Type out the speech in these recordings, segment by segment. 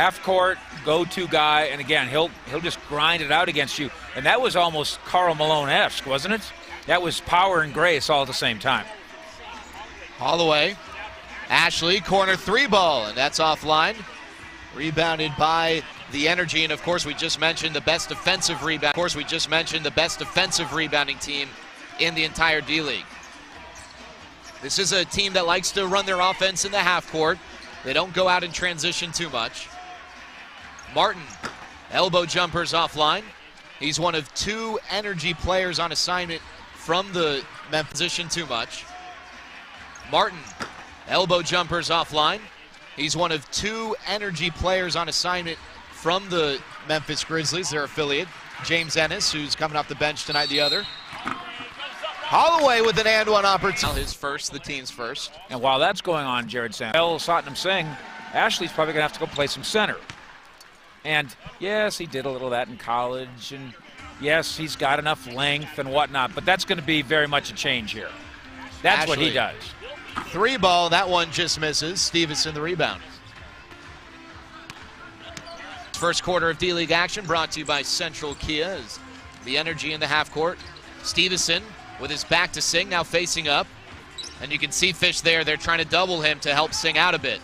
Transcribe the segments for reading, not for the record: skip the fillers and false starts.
half-court, go-to guy, and again, he'll just grind it out against you. And that was almost Karl Malone-esque, wasn't it? That was power and grace all at the same time. Holloway, Ashley, corner three ball, and that's offline. Rebounded by the Energy, and of course we just mentioned the best defensive rebound. Of course we just mentioned the best defensive rebounding team in the entire D-League. This is a team that likes to run their offense in the half court. They don't go out in transition too much. Martin, elbow jumpers offline. He's one of two Energy players on assignment from the Memphis position too much. Martin, elbow jumpers offline. He's one of two Energy players on assignment from the Memphis Grizzlies, their affiliate. James Ennis, who's coming off the bench tonight, the other. Holloway with an and one opportunity. His first, the team's first. And while that's going on, Jared Sam, Satnam Singh, Ashley's probably going to have to go play some center. And yes, he did a little of that in college, and yes, he's got enough length and whatnot, but that's going to be very much a change here. That's Ashley, what he does. Three ball, that one just misses. Stevenson the rebound. First quarter of D-League action brought to you by Central Kia. As the Energy in the half court. Stevenson with his back to Singh, now facing up. And you can see Fish there. They're trying to double him to help Singh out a bit.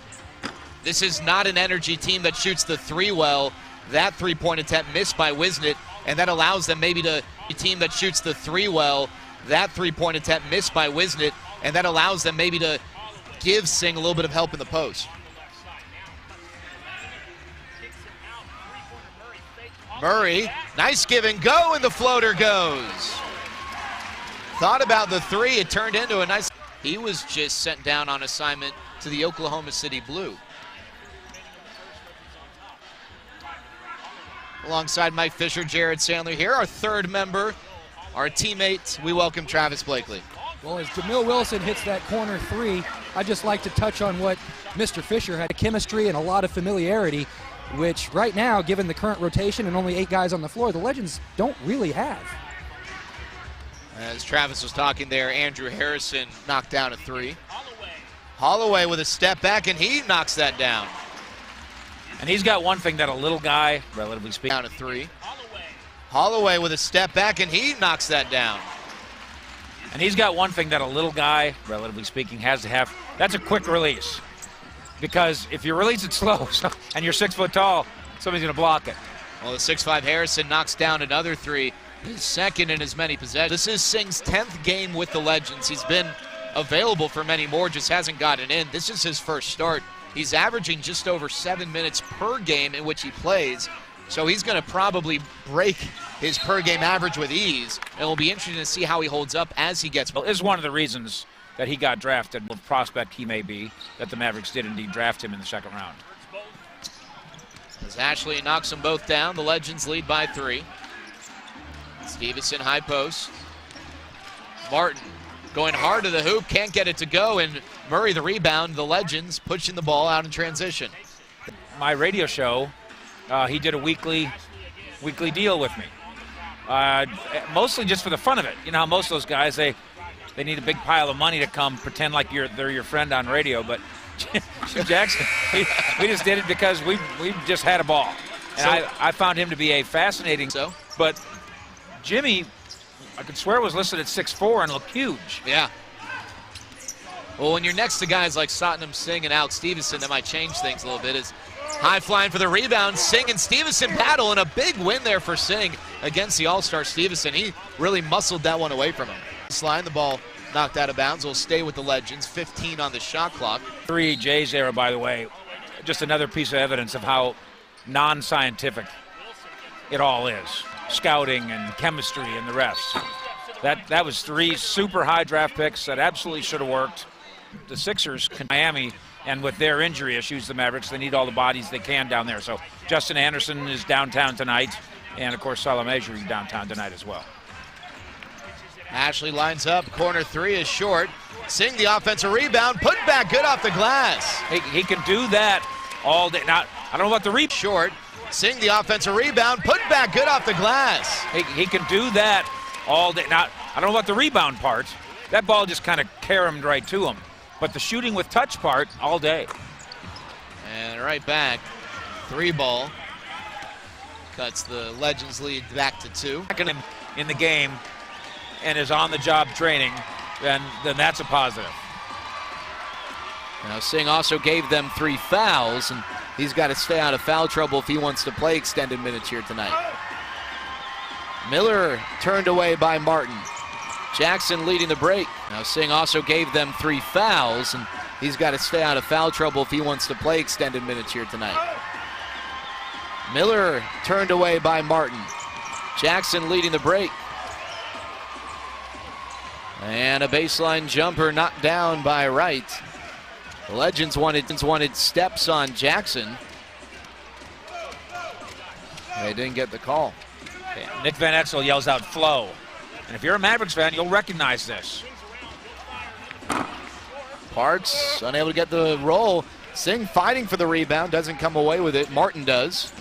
This is not an Energy team that shoots the three well. That three-point attempt missed by Wisnett, and that allows them maybe to a team that shoots the three well. That three-point attempt missed by Wisnett, and that allows them maybe to give Singh a little bit of help in the post. Murray, nice give and go, and the floater goes. Thought about the three, it turned into a nice... He was just sent down on assignment to the Oklahoma City Blue. Alongside Mike Fisher, Jared Sandler here, our third member, our teammate. We welcome Travis Blakely. Well, as Jamil Wilson hits that corner three, I'd just like to touch on what Mr. Fisher had, chemistry and a lot of familiarity, which right now, given the current rotation and only 8 guys on the floor, the Legends don't really have. As Travis was talking there, Andrew Harrison knocked down a three. Holloway with a step back, and he knocks that down. And he's got one thing that a little guy, relatively speaking, Down a three. Holloway with a step back, and he knocks that down. and he's got one thing that a little guy, relatively speaking, has to have. That's a quick release. Because if you release it slow and you're 6 foot tall, somebody's going to block it. Well, the 6'5" Harrison knocks down another three. His second in as many possessions. This is Singh's 10th game with the Legends. He's been available for many more, just hasn't gotten in. This is his first start. He's averaging just over 7 minutes per game in which he plays. So he's going to probably break his per game average with ease. And it'll be interesting to see how he holds up as he gets. Well, is one of the reasons that he got drafted, what prospect he may be, that the Mavericks did indeed draft him in the second round. As Ashley knocks them both down, the Legends lead by 3. Stevenson high post. Martin going hard to the hoop, can't get it to go, and Murray the rebound. The Legends pushing the ball out in transition. My radio show, he did a weekly deal with me. Mostly just for the fun of it. You know how most of those guys, they need a big pile of money to come pretend like they're your friend on radio, but Jim Jackson, we just did it because we just had a ball. And so, I found him to be a fascinating, but Jimmy, I could swear was listed at 6'4" and looked huge. Yeah. Well, when you're next to guys like Satnam Singh and Alex Stevenson, that might change things a little bit. Is high flying for the rebound. Singh and Stevenson battle, and a big win there for Singh against the All-Star Stevenson. He really muscled that one away from him. Slide the ball knocked out of bounds. Will stay with the Legends. 15 on the shot clock. 3 Jay's era, by the way, just another piece of evidence of how non-scientific it all is. Scouting and chemistry and the rest. That was 3 super high draft picks that absolutely should have worked. The Sixers, Miami, and with their injury issues, the Mavericks, they need all the bodies they can down there. So Justin Anderson is downtown tonight, and of course Salah Mejri is downtown tonight as well. Ashley lines up, corner 3 is short. Singh the offensive rebound, put back good off the glass. He can do that all day. Now, I don't know about the rebound. Short. Singh the offensive rebound, put back good off the glass. He can do that all day. Now, I don't know about the rebound part. That ball just kind of caromed right to him. But the shooting with touch part, all day. And right back. 3 ball. Cuts the Legends lead back to 2. In the game and is on the job training, then that's a positive. Now Singh also gave them 3 fouls, and he's got to stay out of foul trouble if he wants to play extended minutes here tonight. Miller turned away by Martin. Jackson leading the break. Now Singh also gave them 3 fouls, and he's got to stay out of foul trouble if he wants to play extended minutes here tonight. Miller turned away by Martin. Jackson leading the break. And a baseline jumper knocked down by Wright. The Legends wanted steps on Jackson. They didn't get the call. Nick Van Exel yells out flow. And if you're a Mavericks fan, you'll recognize this. Parks unable to get the roll. Singh fighting for the rebound, doesn't come away with it. Martin does.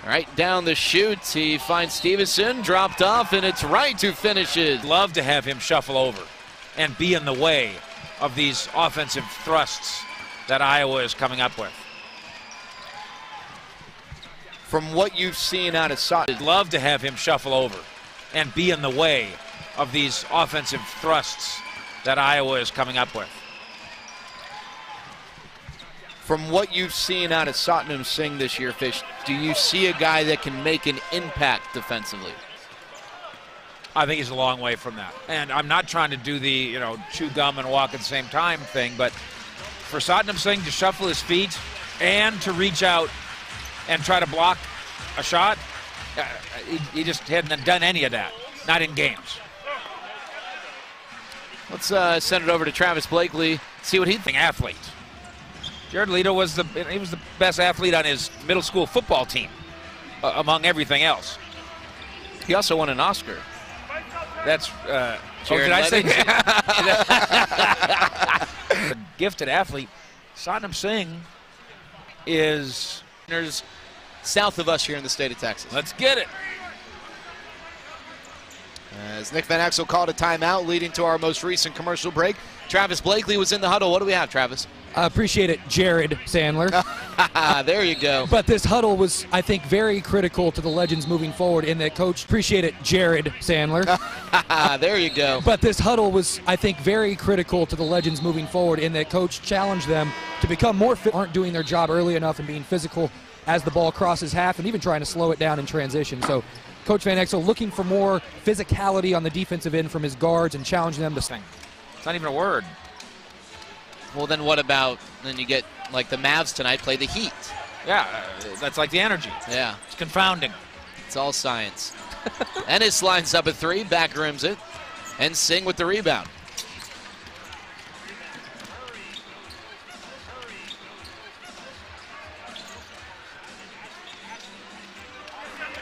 Right down the chute, he finds Stevenson, dropped off, and it's Wright who finishes. Love to have him shuffle over and be in the way of these offensive thrusts that Iowa is coming up with. From what you've seen out of Satnam. Love to have him shuffle over and be in the way of these offensive thrusts that Iowa is coming up with. From what you've seen out of Satnam Singh this year, Fish, do you see a guy that can make an impact defensively? I think he's a long way from that. And I'm not trying to do the, chew gum and walk at the same time thing, but for Satnam Singh to shuffle his feet and to reach out and try to block a shot, he just hadn't done any of that, not in games. Let's send it over to Travis Blakely, see what he thinks. Athlete. Jared Leto was the best athlete on his middle school football team, among everything else. He also won an Oscar. That's Jared did I say a gifted athlete? Satnam Singh is south of us here in the state of Texas. Let's get it. As Nick Van Exel called a timeout, leading to our most recent commercial break. Travis Blakely was in the huddle. What do we have, Travis? I appreciate it, Jared Sandler. There you go. But this huddle was, I think, very critical to the Legends moving forward in that coach. Appreciate it, Jared Sandler. There you go. But this huddle was, I think, very critical to the Legends moving forward in that coach challenged them to become more fit. Aren't doing their job early enough and being physical as the ball crosses half and even trying to slow it down in transition. So Coach Van Exel looking for more physicality on the defensive end from his guards and challenging them to sing. It's not even a word. Well, then what about, then you get, like the Mavs tonight, play the Heat. Yeah, that's like the energy. Yeah. It's confounding. It's all science. Ennis lines up a 3, back rims it, and Singh with the rebound.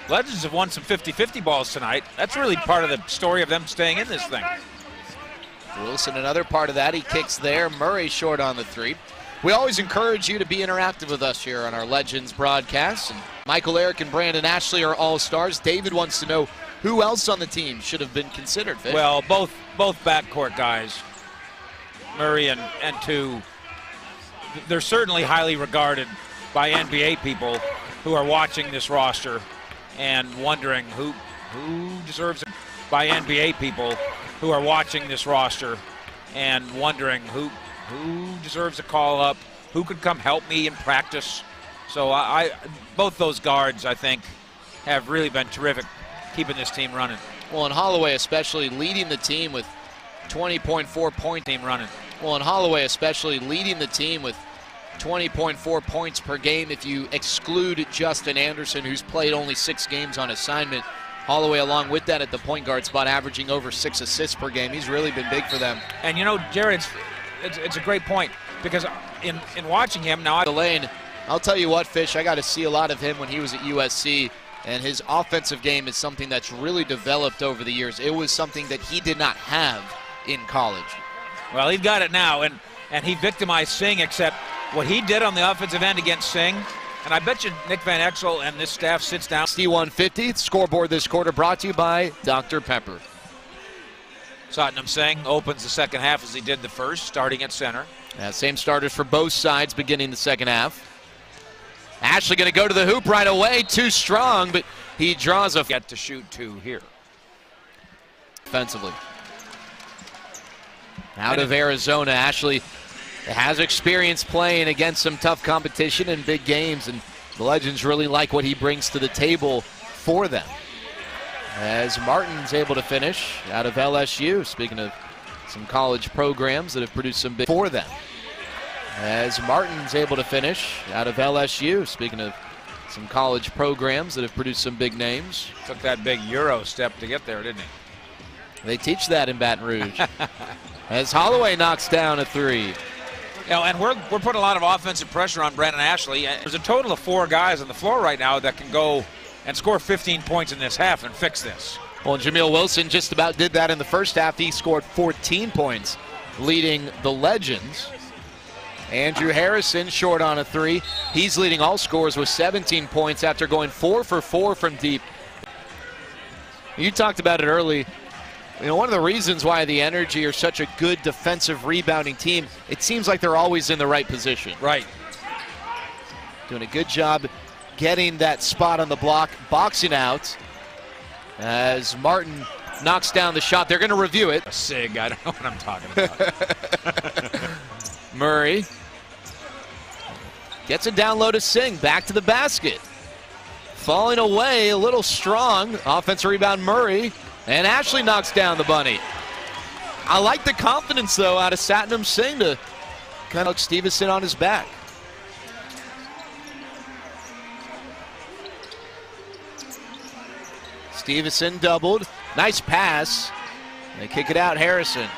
Legends have won some 50-50 balls tonight. That's really part of the story of them staying in this thing. Wilson, another part of that. He kicks there. Murray short on the 3. We always encourage you to be interactive with us here on our Legends broadcast. And Michael, Eric, and Brandon Ashley are all-stars. David wants to know who else on the team should have been considered. Fish? Well, both backcourt guys, Murray and two, they're certainly highly regarded by NBA people who are watching this roster and wondering who deserves it. By NBA people who are watching this roster and wondering who deserves a call up, who could come help me in practice. So both those guards, I think, have really been terrific keeping this team running. Well, and Holloway especially leading the team with 20.4 points. Well, and Holloway especially leading the team with 20.4 points per game if you exclude Justin Anderson, who's played only 6 games on assignment. Holloway along with that at the point guard spot, averaging over 6 assists per game. He's really been big for them. And Jared, it's a great point because in watching him now, the lane, I'll tell you what, Fish, I got to see a lot of him when he was at USC, and his offensive game is something that's really developed over the years. It was something that he did not have in college. Well, he's got it now, and he victimized Singh, except what he did on the offensive end against Singh. And I bet you Nick Van Exel and this staff sits down. D150 scoreboard this quarter brought to you by Dr. Pepper. Satnam Singh opens the second half as he did the first, starting at center. Same starters for both sides beginning the second half. Ashley going to go to the hoop right away, too strong, but he draws a... Get to shoot two here. Defensively. Out of Arizona, Ashley has experience playing against some tough competition in big games, and the Legends really like what he brings to the table for them. As Martin's able to finish out of LSU, speaking of some college programs that have produced some big for them. As Martin's able to finish out of LSU, speaking of some college programs that have produced some big names. Took that big Euro step to get there, didn't he? They teach that in Baton Rouge. As Holloway knocks down a three. You know, and we're putting a lot of offensive pressure on Brandon Ashley. There's a total of 4 guys on the floor right now that can go and score 15 points in this half and fix this. Well, Jameel Wilson just about did that in the first half. He scored 14 points, leading the Legends. Andrew Harrison short on a three. He's leading all scorers with 17 points after going 4 for 4 from deep. You talked about it early. You know, one of the reasons why the Energy are such a good defensive rebounding team, it seems like they're always in the right position. Right. Doing a good job getting that spot on the block, boxing out. As Martin knocks down the shot, they're going to review it. SIG, I don't know what I'm talking about. Murray gets it down low to Singh, back to the basket. Falling away a little strong. Offensive rebound Murray, and Ashley knocks down the bunny. I like the confidence, though, out of Satnam Singh to kind of look Stevenson on his back. Stevenson doubled. Nice pass. They kick it out, Harrison.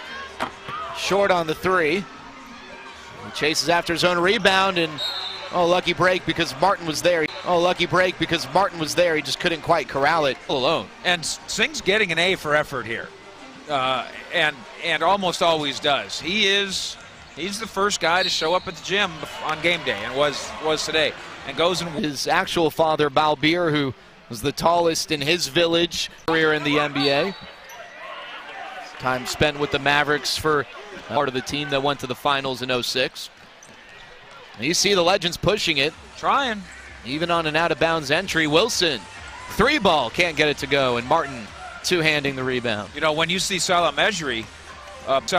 Short on the three. He chases after his own rebound, and lucky break because Martin was there. Lucky break because Martin was there. He just couldn't quite corral it alone. And Singh's getting an A for effort here, and almost always does. He's the first guy to show up at the gym on game day, and was today, and goes and his actual father, Balbir, who was the tallest in his village, career in the NBA. Time spent with the Mavericks for part of the team that went to the finals in '06. You see the Legends pushing it. Trying. Even on an out-of-bounds entry, Wilson, 3-ball, can't get it to go, and Martin two-handing the rebound. You know, when you see Salah Mejri bounce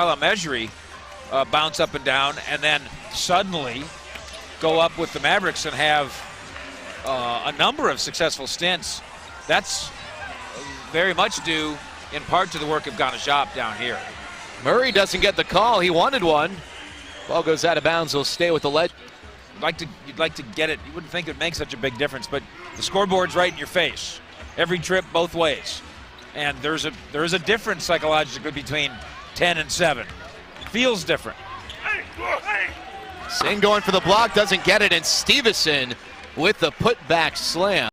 up and down, and then suddenly go up with the Mavericks and have a number of successful stints, that's very much due in part to the work of Ganajap down here. Murray doesn't get the call. He wanted one. Ball goes out of bounds. He'll stay with the ledge. You'd like to get it. You wouldn't think it would make such a big difference, but the scoreboard's right in your face. Every trip, both ways. And there's a difference psychologically between 10 and 7. Feels different. Singh going for the block, doesn't get it, and Stevenson with the putback slam.